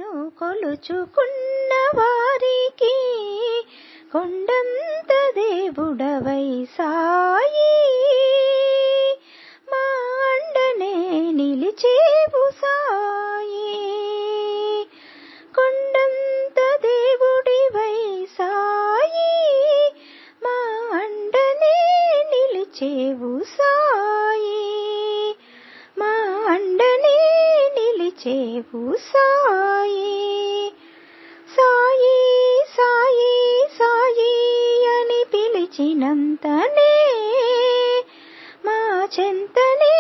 నిన్ను కొలుచుకున్న వారికి కొండంత దేవుడవై సాయి, మా అండనే నిలిచేవు సాయి. కొండంత దేవుడివై సాయి, మా అండనే నిలిచేవు సాయి, మా అండనే నిలిచేవు సాయి. సాయి సాయి సాయి అని పిలిచినంతనే మా చెంతనే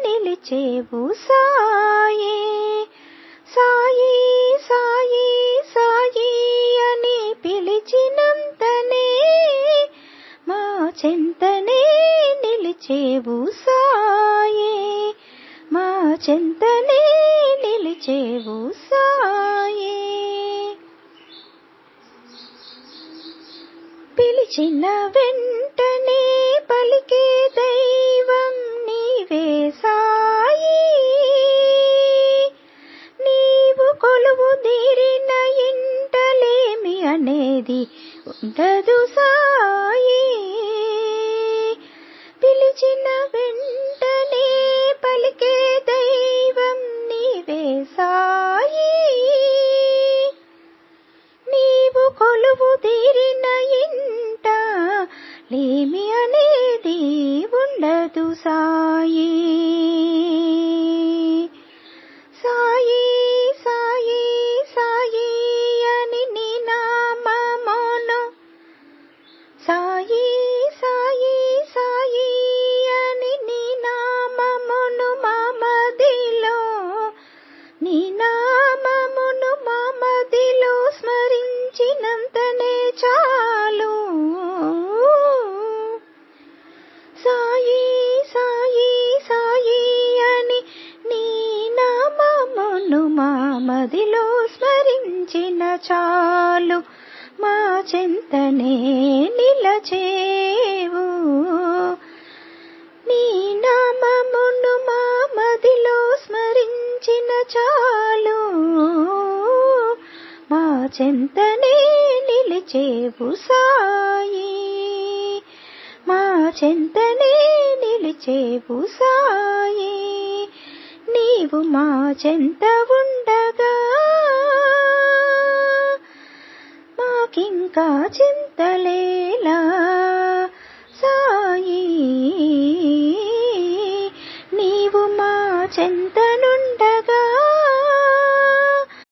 నిలిచేవు సాయి. సాయి సాయి సాయి అని పిలిచినంతనే మా చెంతనే నిలిచేవు సాయి, మా చెంతనే నిలిచేవు సాయి. పిలిచిన వెంటనే పలికే దైవం నీవే సాయి. నీవు కొలువు తీరిన ఇంటలేమి అనేది ఉండదు సాయి. పిలిచిన వెంటనే పలికే దైవం నీవే సాయి. నీవు కొలువు తీరిన ఇంట లేమి అనేది ఉండదు సాయి. సాయి సాయి సాయి అని నీ నామమును, సాయి సాయి సాయి అని నీ నామమును మామదిలో, నీ నామమును మామదిలో స్మరించినంతనే చాలు. సాయి సాయి సాయి అని నీ నామమును మామదిలో స్మరించిన చాలు, మా చెంతనే నిలచేవు. నీ నామమును మామదిలో స్మరించిన చాలు, మా చెంతనే నిలిచేవు సాయి, మా చెంతనే నిలిచేవు సాయి. నీవు మా చెంత ఉండగా మాకింకా చింత